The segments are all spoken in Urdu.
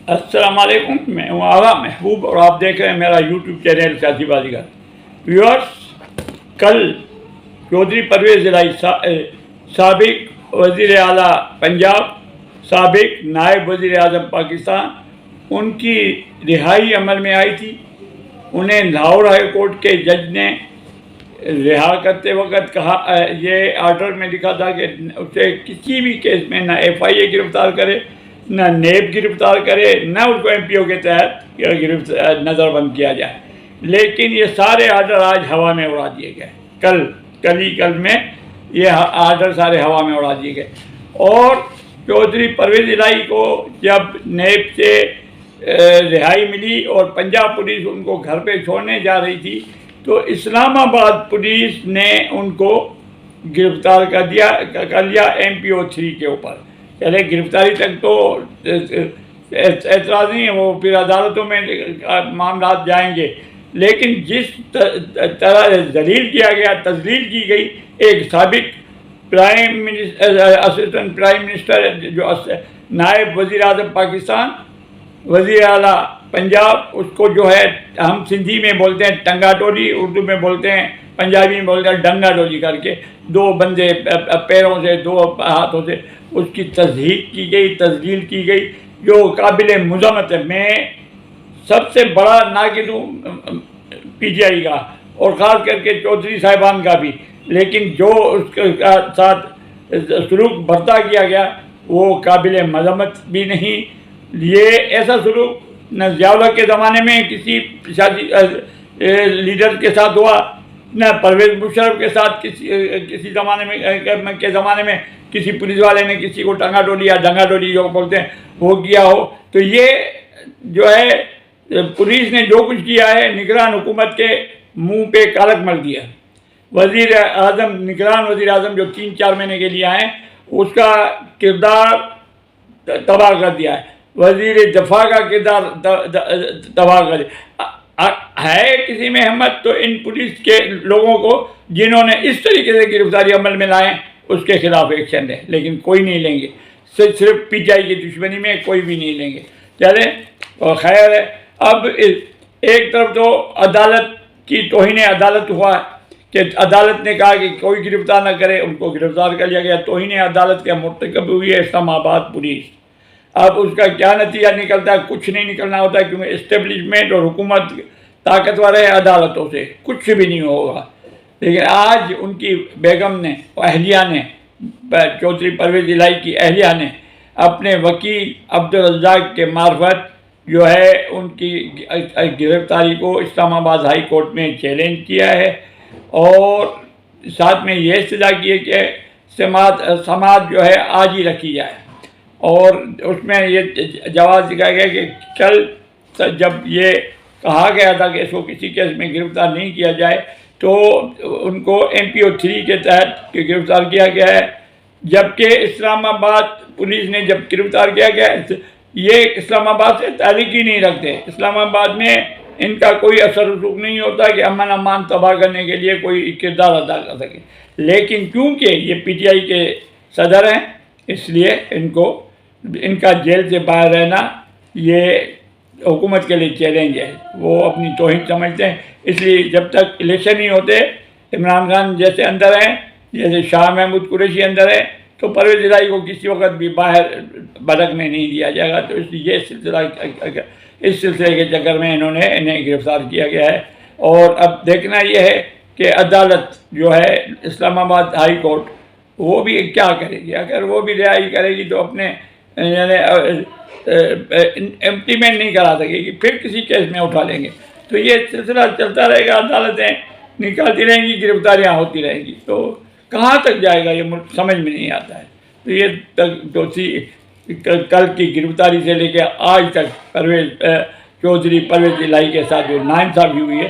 السلام علیکم، میں ہوں آغا محبوب اور آپ دیکھ رہے ہیں میرا یوٹیوب چینل سیاسی بازیگر۔ ویورس، کل چودھری پرویز الہی سابق وزیر اعلیٰ پنجاب، سابق نائب وزیر اعظم پاکستان، ان کی رہائی عمل میں آئی تھی۔ انہیں لاہور ہائی کورٹ کے جج نے رہا کرتے وقت کہا، یہ آرڈر میں لکھا تھا کہ اسے کسی بھی کیس میں نہ ایف آئی اے گرفتار کرے، نہ نیب گرفتار کرے، نہ اس کو ایم پی او کے تحت نظر بند کیا جائے۔ لیکن یہ سارے آرڈر آج ہوا میں اڑا دیے گئے۔ کل میں یہ آرڈر سارے ہوا میں اڑا دیے گئے۔ اور چودھری پرویز الہی کو جب نیب سے رہائی ملی اور پنجاب پولیس ان کو گھر پہ چھوڑنے جا رہی تھی تو اسلام آباد پولیس نے ان کو گرفتار کر لیا ایم پی او 3 کے اوپر۔ چلے گرفتاری تک تو اعتراض نہیں ہے، وہ پھر عدالتوں میں معاملات جائیں گے، لیکن جس طرح ذلیل کیا گیا، تذلیل کی گئی ایک سابق اسسٹنٹ پرائم منسٹر جو نائب وزیر اعظم پاکستان، وزیر اعلیٰ پنجاب، اس کو جو ہے ہم سندھی میں بولتے ہیں ٹنگا ٹولی، اردو میں بولتے ہیں، پنجابی میں بولتے ہیں ڈنگا ڈولی کر کے، دو بندے پیروں سے، دو ہاتھوں سے اس کی تضحیک کی گئی، تذلیل کی گئی، جو قابل مذمت ہے۔ میں سب سے بڑا ناقد ہوں پی ٹی آئی کا، اور خاص کر کے چودھری صاحبان کا بھی، لیکن جو اس کے ساتھ سلوک برتا کیا گیا وہ قابل مذمت بھی نہیں۔ یہ ایسا سلوک نہ ضیاء الحق کے زمانے میں کسی سیاسی لیڈر کے ساتھ ہوا، نہ پرویز مشرف کے ساتھ کسی زمانے میں کسی پولیس والے نے کسی کو ٹنگا ڈولی یا ڈنگا ڈولی جو بولتے ہیں وہ کیا ہو۔ تو یہ جو ہے پولیس نے جو کچھ کیا ہے نگران حکومت کے منہ پہ کالک مل دیا۔ وزیر اعظم، نگران وزیر اعظم جو 3-4 مہینے کے لیے آئے، اس کا کردار تباہ کر دیا ہے، وزیر دفاع کا کردار تباہ کر دیا ہے۔ کسی میں ہمت تو ان پولیس کے لوگوں کو جنہوں نے اس طریقے سے گرفتاری عمل میں لائیں اس کے خلاف ایکشن لے، لیکن کوئی نہیں لیں گے، صرف پی ٹی آئی کی دشمنی میں کوئی بھی نہیں لیں گے۔ چلیں اور خیر ہے۔ اب ایک طرف تو عدالت کی توہین عدالت ہوا کہ عدالت نے کہا کہ کوئی گرفتار نہ کرے، ان کو گرفتار کر لیا گیا، توہین عدالت کا مرتکب ہوئی ہے اسلام آباد پولیس۔ اب اس کا کیا نتیجہ نکلتا ہے؟ کچھ نہیں نکلنا ہوتا ہے، کیونکہ اسٹیبلشمنٹ اور حکومت طاقتور ہے عدالتوں سے، کچھ بھی نہیں ہوگا۔ لیکن آج ان کی بیگم نے، اہلیہ نے، چودھری پرویز الہی کی اہلیہ نے اپنے وکیل عبدالرزاق کے معرفت جو ہے ان کی گرفتاری کو اسلام آباد ہائی کورٹ میں چیلنج کیا ہے، اور ساتھ میں یہ استدعا کی ہے کہ سماعت جو ہے آج ہی رکھی جائے۔ اور اس میں یہ جواز دکھایا گیا کہ کل جب یہ کہا گیا تھا کہ اس کو کسی کیس میں گرفتار نہیں کیا جائے تو ان کو ایم پی او 3 کے تحت گرفتار کیا گیا ہے، جبکہ اسلام آباد پولیس نے جب گرفتار کیا گیا یہ اسلام آباد سے تعلق ہی نہیں رکھتے۔ اسلام آباد میں ان کا کوئی اثر رسوخ نہیں ہوتا کہ امن امان تباہ کرنے کے لیے کوئی کردار ادا کر سکے، لیکن کیونکہ یہ پی ٹی آئی کے صدر ہیں اس لیے ان کا جیل سے باہر رہنا یہ حکومت کے لیے چیلنج ہے۔ وہ اپنی توہین سمجھتے ہیں، اس لیے جب تک الیکشن نہیں ہوتے، عمران خان جیسے اندر ہیں، جیسے شاہ محمود قریشی اندر ہے، تو پرویز الہی کو کسی وقت بھی باہر بھٹکنے نہیں دیا جائے گا۔ تو اس سلسلے کے چکر میں انہیں گرفتار کیا گیا ہے۔ اور اب دیکھنا یہ ہے کہ عدالت جو ہے اسلام آباد ہائی کورٹ وہ بھی کیا کرے گی۔ اگر وہ بھی رہائی کرے گی تو اپنے امپلیمنٹ نہیں کرا سکے گی، پھر کسی کیس میں اٹھا لیں گے، تو یہ سلسلہ چلتا رہے گا، عدالتیں نکالتی رہیں گی، گرفتاریاں ہوتی رہیں گی، تو کہاں تک جائے گا یہ ملک سمجھ میں نہیں آتا ہے۔ تو یہ کل کی گرفتاری سے لے کے آج تک چودھری پرویز الہی کے ساتھ جو ناانصافی ہوئی ہے،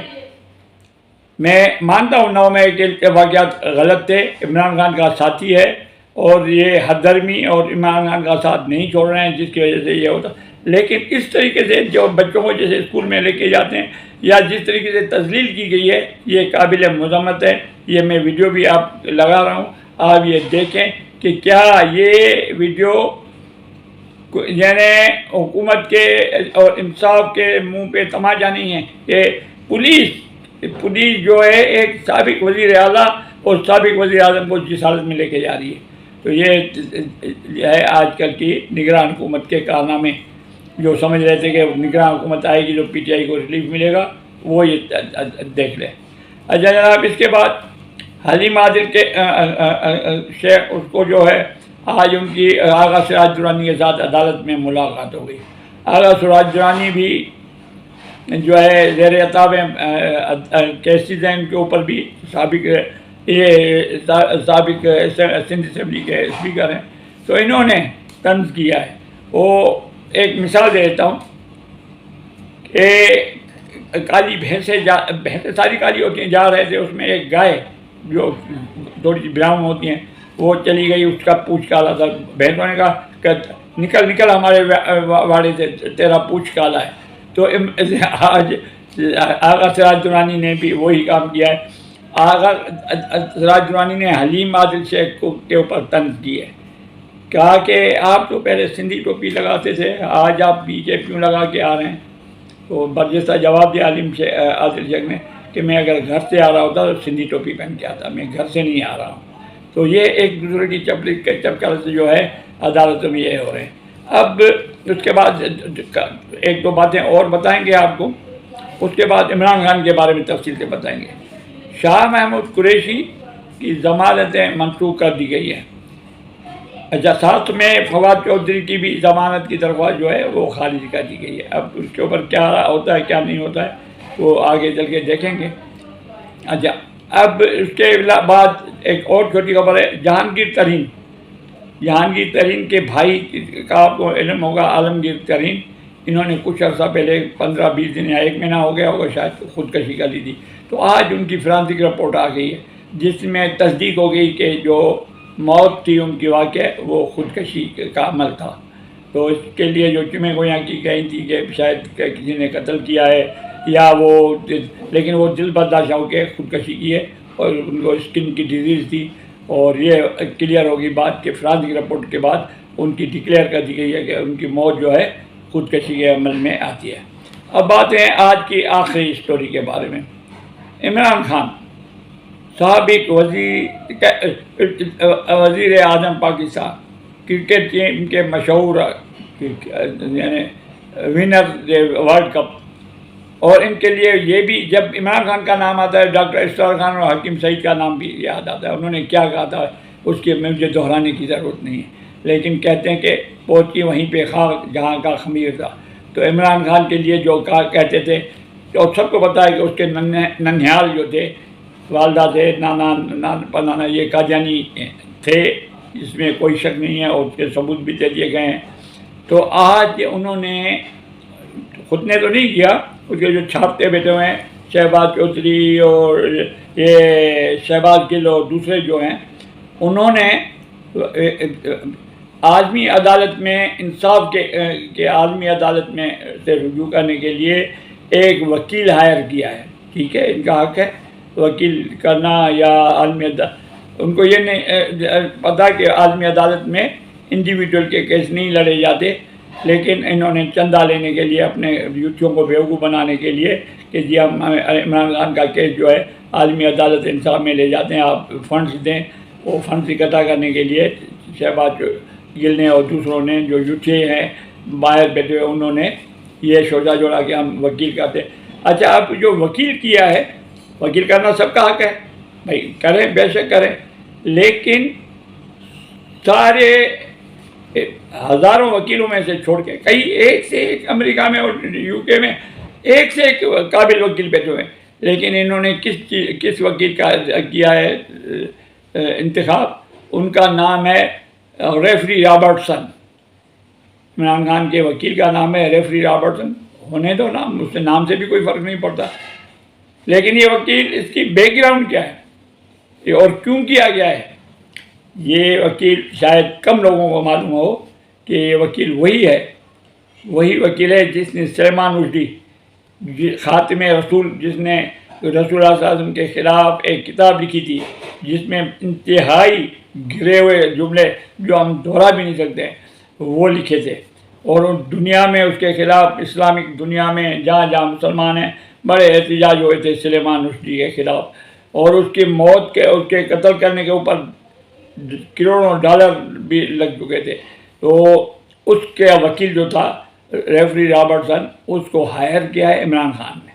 میں مانتا ہوں 9 مئی کے واقعات غلط تھے، عمران خان کا ساتھی ہے اور یہ حد درمی اور عمران خان کا ساتھ نہیں چھوڑ رہے ہیں جس کی وجہ سے یہ ہوتا، لیکن اس طریقے سے جو بچوں کو جیسے اسکول میں لے کے جاتے ہیں یا جس طریقے سے تذلیل کی گئی ہے یہ قابل مذمت ہے۔ یہ میں ویڈیو بھی آپ لگا رہا ہوں، آپ یہ دیکھیں کہ کیا یہ ویڈیو یعنی حکومت کے اور انصاف کے منہ پہ تماچا نہیں ہے کہ پولیس جو ہے ایک سابق وزیر اعلیٰ اور سابق وزیر اعظم کو جس حالت میں لے کے جا رہی ہے. تو یہ ہے آج کل کی نگران حکومت کے کارنامے. جو سمجھ رہے تھے کہ نگران حکومت آئے گی تو پی ٹی آئی کو ریلیف ملے گا، وہ یہ دیکھ لیں. اچھا جناب، اس کے بعد حلیم عادل کے شیخ، اس کو جو ہے آج ان کی آغا سراج درانی کے ساتھ عدالت میں ملاقات ہو گئی. آغا سراج درانی بھی جو ہے زیر عتاب کیسز ہیں، ان کے اوپر بھی سابق سندھ اسمبلی کے اسپیکر ہیں. تو انہوں نے طنز کیا ہے. وہ ایک مثال دے دیتا ہوں کہ کالی بھینسیں ساری کالی ہوتی ہیں، جا رہے تھے، اس میں ایک گائے جو تھوڑی سی براؤن ہوتی ہیں وہ چلی گئی، اس کا پوچھ کالا تھا. بھینسوں نے کہا کہ نکل ہمارے واڑے سے، تیرا پوچھ کالا ہے. تو آج آغا سراج درانی نے بھی وہی کام کیا ہے. آغا سراج درانی نے حلیم عادل شیخ کے اوپر طنز کی ہے، کہا کہ آپ تو پہلے سندھی ٹوپی لگاتے تھے، آج آپ بی جے پیوں لگا کے آ رہے ہیں. تو برجستہ جواب دیا حلیم عادل شیخ نے کہ میں اگر گھر سے آ رہا ہوتا تو سندھی ٹوپی پہن کے آتا، میں گھر سے نہیں آ رہا ہوں. تو یہ ایک دوسرے کی چپکر سے جو ہے عدالتوں میں یہ ہو رہے ہیں. اب اس کے بعد ایک دو باتیں اور بتائیں گے آپ کو، اس کے بعد عمران خان کے بارے میں تفصیل سے بتائیں گے. شاہ محمود قریشی کی ضمانتیں منسوخ کر دی گئی ہیں. اچھا، ساتھ میں فواد چودھری کی بھی ضمانت کی درخواست جو ہے وہ خارج کر دی گئی ہے. اب اس کے اوپر کیا ہوتا ہے کیا نہیں ہوتا ہے وہ آگے چل کے دیکھیں گے. اچھا، اب اس کے بعد ایک اور چھوٹی خبر ہے. جہانگیر ترین کے بھائی کا آپ کو علم ہوگا، عالمگیر ترین، انہوں نے کچھ عرصہ پہلے 15-20 دن یا 1 مہینہ ہو گیا ہوگا شاید خودکشی کر لی تھی. تو آج ان کی فرانسک رپورٹ آ گئی ہے جس میں تصدیق ہو گئی کہ جو موت تھی ان کی واقع وہ خودکشی کا عمل تھا. تو اس کے لیے جو چمیں گویاں کی گئی تھی کہ شاید کسی نے قتل کیا ہے یا وہ، لیکن وہ دل برداشت ہو کے خودکشی کی ہے اور ان کو اسکن کی ڈیزیز تھی. اور یہ کلیئر ہوگی بات کہ فرانسک رپورٹ کے بعد ان کی ڈکلیئر کر دی گئی ہے کہ ان کی موت جو ہے خودکشی کے عمل میں آتی ہے. اب بات ہے آج کی آخری اسٹوری کے بارے میں. عمران خان سابق وزیر اعظم پاکستان، کرکٹ ٹیم کے مشہور یعنی ونر ورلڈ کپ، اور ان کے لیے یہ بھی جب عمران خان کا نام آتا ہے ڈاکٹر اشفاق خان اور حکیم سعید کا نام بھی یاد آتا ہے. انہوں نے کیا کہا تھا اس کی مجھے دہرانے کی ضرورت نہیں ہے، لیکن کہتے ہیں کہ پہنچی وہیں پہ خاک جہاں کا خمیر تھا. تو عمران خان کے لیے جو کہتے تھے، اور سب کو پتا ہے کہ اس کے ننھیال جو تھے، والدہ تھے، نانا پنانا، یہ قادیانی تھے، اس میں کوئی شک نہیں ہے، اور اس کے ثبوت بھی دے دیے گئے ہیں. تو آج انہوں نے خود نے تو نہیں کیا، اس کے جو چھاپتے بیٹھے ہوئے ہیں شہباز چودھری اور یہ شہباز گل اور دوسرے جو ہیں، انہوں نے عالمی عدالت میں انصاف کے عالمی عدالت میں سے رجوع کرنے کے لیے ایک وکیل ہائر کیا ہے. ٹھیک ہے، ان کا حق ہے وکیل کرنا یا عالمی عدالت. ان کو یہ نہیں پتہ کہ عالمی عدالت میں انڈیویجول کے کیس نہیں لڑے جاتے، لیکن انہوں نے چندہ لینے کے لیے، اپنے یوتھیوں کو بیوقوف بنانے کے لیے کہ جی ہم عمران خان کا کیس جو ہے عالمی عدالت انصاف میں لے جاتے ہیں، آپ فنڈز دیں. وہ فنڈز اکٹھا کرنے کے لیے شہباز گل نے اور دوسروں نے جو یوتھے ہیں باہر بیٹھے ہوئے، انہوں نے یہ سوچا جوڑا کہ ہم وکیل کرتے. اچھا، اب جو وکیل کیا ہے، وکیل کرنا سب کا حق ہے بھائی، کریں بے شک کریں، لیکن سارے ہزاروں وکیلوں میں سے چھوڑ کے کئی ایک سے ایک امریکہ میں اور یو کے میں ایک سے ایک قابل وکیل بیٹھے ہوئے ہیں، لیکن انہوں نے کس وکیل کا کیا ہے انتخاب؟ ان کا نام ہے ریفری رابرٹسن. عمران خان کے وکیل کا نام ہے ریفری رابرٹسن. ہونے دو نام، اس سے نام سے بھی کوئی فرق نہیں پڑتا. لیکن یہ وکیل، اس کی بیک گراؤنڈ کیا ہے اور کیوں کیا گیا ہے؟ یہ وکیل شاید کم لوگوں کو معلوم ہو کہ یہ وکیل وہی وکیل ہے جس نے سلیمان رشدی خاتم رسول، جس نے رسول اللہ صلی اللہ علیہ وسلم کے خلاف ایک کتاب لکھی تھی جس میں انتہائی گرے ہوئے جملے جو ہم دہرا بھی نہیں سکتے وہ لکھے تھے. اور دنیا میں اس کے خلاف، اسلامک دنیا میں جہاں جہاں مسلمان ہیں، بڑے احتجاج ہوئے تھے سلیمان رشدی کے خلاف، اور اس کی موت کے، اس کے قتل کرنے کے اوپر کروڑوں ڈالر بھی لگ چکے تھے۔ تو اس کے وکیل جو تھا ریفری رابرٹسن، اس کو ہائر کیا ہے عمران خان نے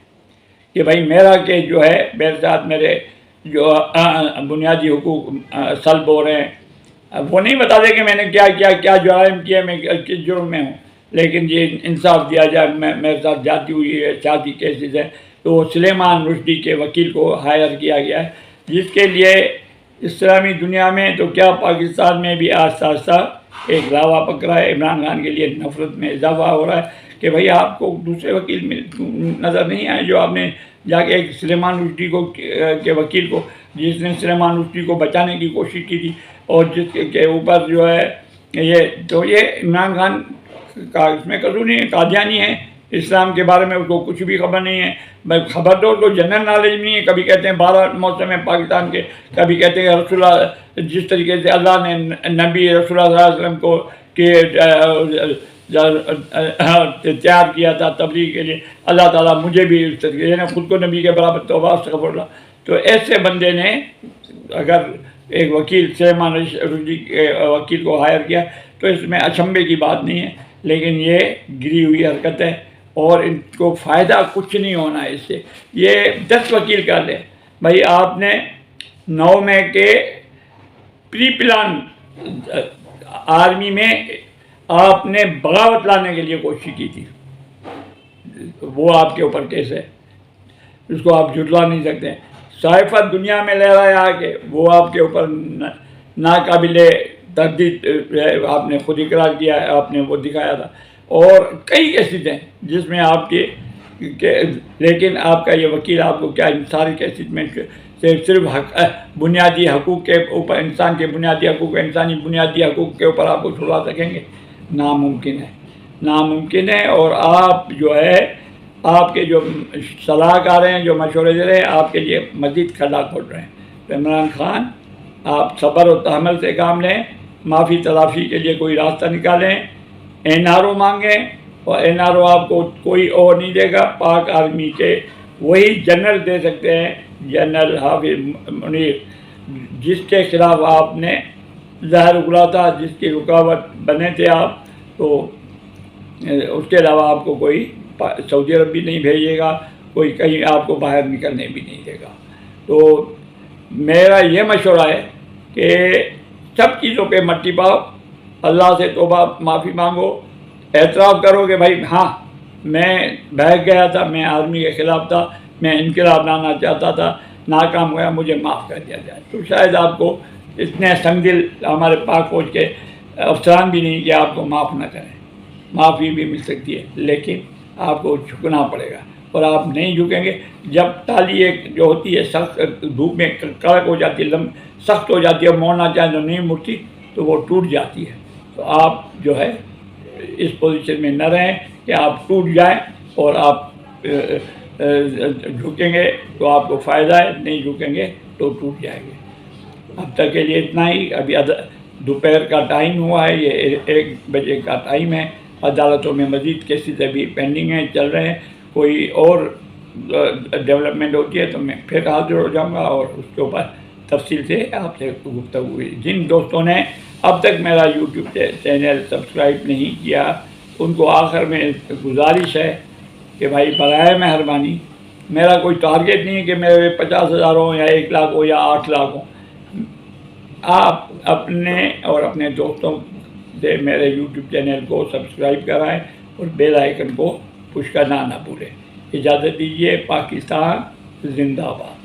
کہ بھائی میرا کیس جو ہے، میرے ساتھ میرے جو بنیادی حقوق سلب ہو رہے ہیں، وہ نہیں بتا دے کہ میں نے کیا جرائم کیا، میں کس جرم میں ہوں، لیکن یہ انصاف دیا جائے، میرے ساتھ جاتی ہوئی ہے، سیاسی کیسز ہے۔ تو سلیمان رشدی کے وکیل کو ہائر کیا گیا ہے، جس کے لیے اسلامی دنیا میں تو کیا پاکستان میں بھی آہستہ آہستہ ایک لاوا پک رہا ہے۔ عمران خان کے لیے نفرت میں اضافہ ہو رہا ہے کہ بھائی آپ کو دوسرے وکیل نظر نہیں آئے جو آپ نے جا کے ایک سلیمان رشدی کے وکیل کو، جس نے سلیمان رشدی کو بچانے کی کوشش کی تھی، اور جس کے اوپر جو ہے یہ عمران خان کا اس میں قصور نہیں ہے، قادیانی ہے، اسلام کے بارے میں اس کو کچھ بھی خبر نہیں ہے، خبر تو اس کو جنرل نالج نہیں ہے۔ کبھی کہتے ہیں 12 موسم ہے پاکستان کے، کبھی کہتے ہیں رسول اللہ، جس طریقے سے اللہ نے نبی رسول اللہ صلی اللہ علیہ وسلم کو تیار کیا تھا تبلیغ کے لیے، اللہ تعالیٰ مجھے بھی اس طریقے، یعنی خود کو نبی کے برابر توبہ استغفر اللہ۔ تو ایسے بندے نے اگر ایک وکیل سلیمان رشدی کے وکیل کو ہائر کیا تو اس میں اچنبھے کی بات نہیں ہے، لیکن یہ گری ہوئی حرکت ہے، اور ان کو فائدہ کچھ نہیں ہونا ہے اس سے۔ یہ 10 وکیل کر لیں بھائی، آپ نے 9 میں کے پری پلان آرمی میں آپ نے بغاوت لانے کے لیے کوشش کی تھی، وہ آپ کے اوپر کیس ہے، اس کو آپ جھٹلا نہیں سکتے۔ صحیفہ دنیا میں لے رہا ہے آ کے، وہ آپ کے اوپر ناقابل تردید ہے، آپ نے خود اقرار کیا ہے، آپ نے وہ دکھایا تھا، اور کئی کیسز ہیں جس میں آپ کے لیکن آپ کا یہ وکیل آپ کو کیا ان ساری کیسز میں صرف بنیادی حقوق کے اوپر، انسان کے بنیادی حقوق، انسانی بنیادی حقوق کے اوپر آپ کو چھڑوا سکیں گے؟ ناممکن ہے، ناممکن ہے۔ اور آپ جو ہے، آپ کے جو صلاح کار ہیں، جو مشورے دے رہے ہیں، آپ کے لیے مزید کھلا کھول رہے ہیں۔ تو عمران خان، آپ صبر و تحمل سے کام لیں، معافی تلافی کے لیے کوئی راستہ نکالیں، NRO مانگیں، اور NRO آپ کو کوئی اور نہیں دے گا، پاک آرمی کے وہی جنرل دے سکتے ہیں، جنرل حافظ منیر، جس کے خلاف آپ نے زہر اگلا تھا، جس کی رکاوٹ بنے تھے آپ، تو اس کے علاوہ آپ کو کوئی سعودی عرب بھی نہیں بھیجے گا، کوئی کہیں آپ کو باہر نکلنے بھی نہیں دے گا۔ تو میرا یہ مشورہ ہے کہ سب چیزوں پہ مٹی پاؤ، اللہ سے توبہ معافی مانگو، اعتراف کرو کہ بھائی ہاں میں بہک گیا تھا، میں آرمی کے خلاف تھا، میں انقلاب لانا چاہتا تھا، ناکام ہوا، مجھے معاف کر دیا جائے۔ تو شاید آپ کو اتنے سنگ دل ہمارے پاک فوج کے افسران بھی نہیں کہ آپ کو معاف نہ کریں، معافی بھی مل سکتی ہے، لیکن آپ کو جھکنا پڑے گا، اور آپ نہیں جھکیں گے۔ جب تالی ایک جو ہوتی ہے سخت دھوپ میں کڑک ہو جاتی ہے، سخت ہو جاتی ہے، موڑنا چاہیں تو نہیں مڑتی، تو وہ ٹوٹ جاتی ہے۔ تو آپ جو ہے اس پوزیشن میں نہ رہیں کہ آپ ٹوٹ جائیں اور آپ جھکیں گے تو آپ کو فائدہ ہے، نہیں جھکیں گے تو ٹوٹ جائیں گے۔ اب تک کے لیے اتنا ہی۔ ابھی دوپہر کا ٹائم ہوا ہے، یہ 1 بجے کا ٹائم ہے۔ عدالتوں میں مزید کیسز ابھی پینڈنگ ہیں، چل رہے ہیں، کوئی اور ڈیولپمنٹ ہوتی ہے تو میں پھر حاضر ہو جاؤں گا اور اس کے اوپر تفصیل سے آپ سے گفتگو ہوئی۔ جن دوستوں نے اب تک میرا یوٹیوب چینل سبسکرائب نہیں کیا، ان کو آخر میں گزارش ہے کہ بھائی برائے مہربانی، میرا کوئی ٹارگیٹ نہیں ہے کہ میرے 50,000 ہوں یا 1 لاکھ ہو یا 8 لاکھ ہوں، آپ اپنے اور اپنے دوستوں سے میرے یوٹیوب چینل کو سبسکرائب کرائیں اور بیل آئیکن کو پش کرنا نہ بھولیں۔ اجازت دیجیے، پاکستان زندہ باد۔